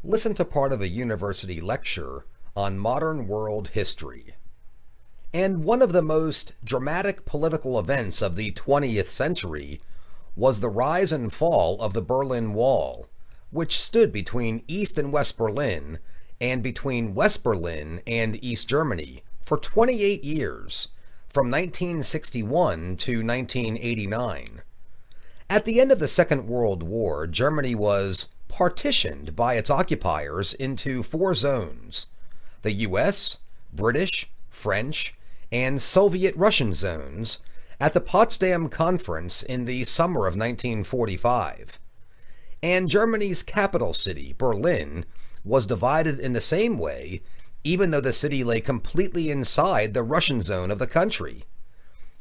Listen to part of a university lecture on modern world history. And one of the most dramatic political events of the 20th century was the rise and fall of the Berlin Wall, which stood between East and West Berlin and between West Berlin and East Germany for 28 years, from 1961 to 1989. At the end of the Second World War, Germany was partitioned by its occupiers into four zones: the US, British, French, and Soviet Russian zones at the Potsdam Conference in the summer of 1945. And Germany's capital city, Berlin, was divided in the same way, even though the city lay completely inside the Russian zone of the country.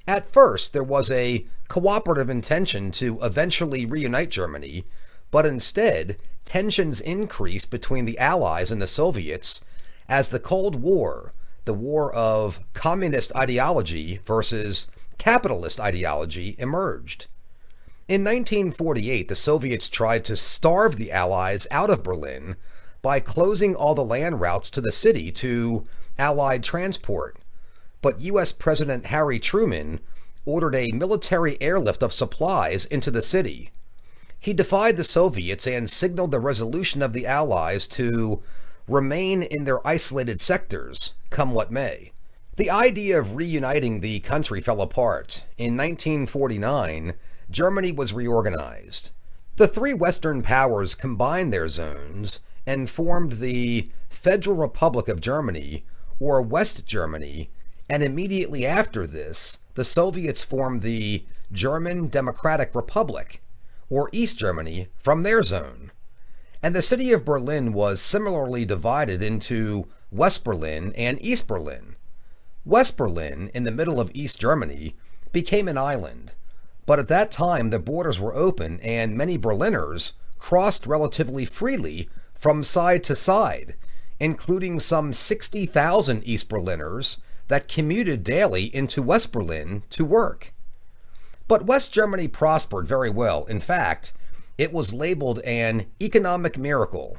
At first, there was a cooperative intention to eventually reunite Germany, but instead, tensions increased between the Allies and the Soviets as the Cold War, the war of communist ideology versus capitalist ideology, emerged. In 1948, the Soviets tried to starve the Allies out of Berlin by closing all the land routes to the city to Allied transport. But U.S. President Harry Truman ordered a military airlift of supplies into the city. He defied the Soviets and signaled the resolution of the Allies to remain in their isolated sectors, come what may. The idea of reuniting the country fell apart. In 1949, Germany was reorganized. The three Western powers combined their zones and formed the Federal Republic of Germany, or West Germany, and immediately after this, the Soviets formed the German Democratic Republic, or East Germany, from their zone. And the city of Berlin was similarly divided into West Berlin and East Berlin. West Berlin, in the middle of East Germany, became an island, but at that time the borders were open and many Berliners crossed relatively freely from side to side, including some 60,000 East Berliners that commuted daily into West Berlin to work. But West Germany prospered very well. In fact, it was labeled an economic miracle.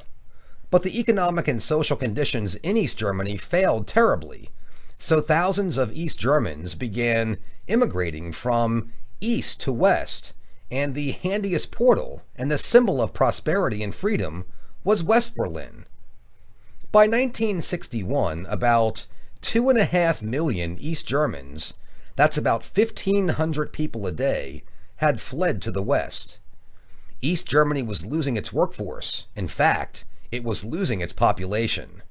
But the economic and social conditions in East Germany failed terribly, so thousands of East Germans began immigrating from east to west, and the handiest portal and the symbol of prosperity and freedom was West Berlin. By 1961, about 2.5 million East Germans, that's about 1,500 people a day, had fled to the west. East Germany was losing its workforce. In fact, it was losing its population.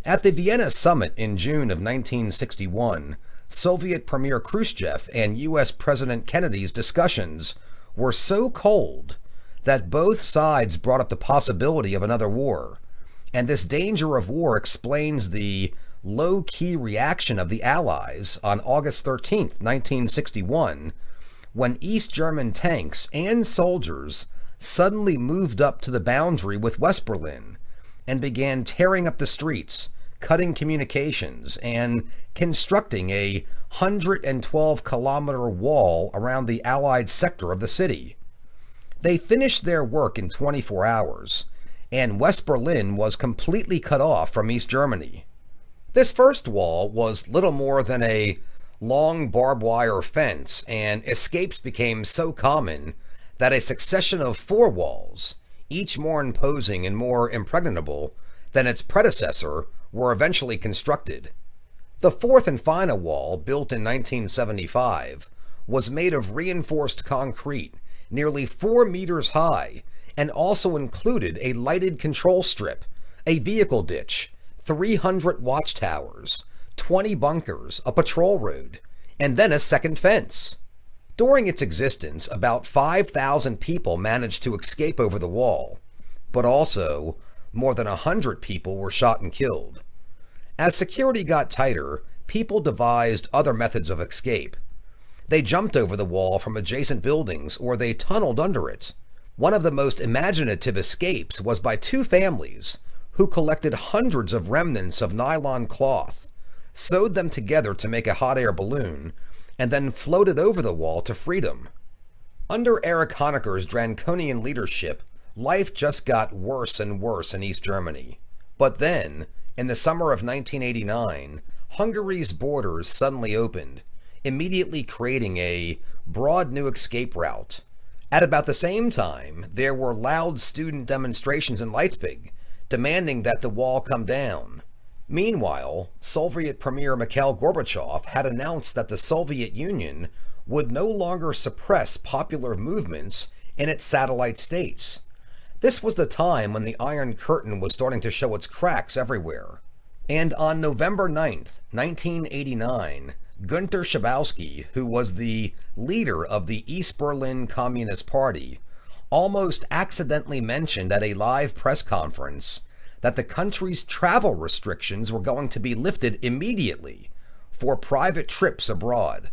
At the Vienna summit in June of 1961, Soviet Premier Khrushchev and U.S. President Kennedy's discussions were so cold that both sides brought up the possibility of another war. And this danger of war explains the low-key reaction of the Allies on August 13, 1961, when East German tanks and soldiers suddenly moved up to the boundary with West Berlin and began tearing up the streets, cutting communications, and constructing a 112-kilometer wall around the Allied sector of the city. They finished their work in 24 hours, and West Berlin was completely cut off from East Germany. This first wall was little more than a long barbed wire fence, and escapes became so common that a succession of four walls, each more imposing and more impregnable than its predecessor, were eventually constructed. The fourth and final wall, built in 1975, was made of reinforced concrete, nearly 4 meters high, and also included a lighted control strip, a vehicle ditch, 300 watchtowers, 20 bunkers, a patrol road, and then a second fence. During its existence, about 5,000 people managed to escape over the wall, but also more than 100 people were shot and killed. As security got tighter, people devised other methods of escape. They jumped over the wall from adjacent buildings, or they tunneled under it. One of the most imaginative escapes was by two families who collected hundreds of remnants of nylon cloth, sewed them together to make a hot air balloon, and then floated over the wall to freedom. Under Erich Honecker's draconian leadership, life just got worse and worse in East Germany. But then, in the summer of 1989, Hungary's borders suddenly opened, immediately creating a broad new escape route. At about the same time, there were loud student demonstrations in Leipzig, demanding that the wall come down. Meanwhile, Soviet Premier Mikhail Gorbachev had announced that the Soviet Union would no longer suppress popular movements in its satellite states. This was the time when the Iron Curtain was starting to show its cracks everywhere. And on November 9th, 1989, Günter Schabowski, who was the leader of the East Berlin Communist Party, almost accidentally mentioned at a live press conference that the country's travel restrictions were going to be lifted immediately for private trips abroad.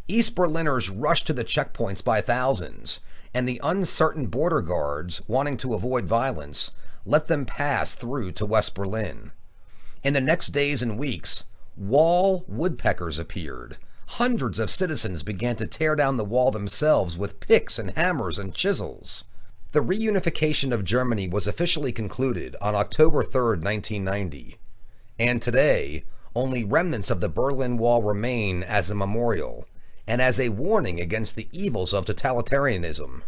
East Berliners rushed to the checkpoints by thousands, and the uncertain border guards, wanting to avoid violence, let them pass through to West Berlin. In the next days and weeks, wall woodpeckers appeared. Hundreds of citizens began to tear down the wall themselves with picks and hammers and chisels. The reunification of Germany was officially concluded on October 3rd, 1990. And today, only remnants of the Berlin Wall remain as a memorial and as a warning against the evils of totalitarianism.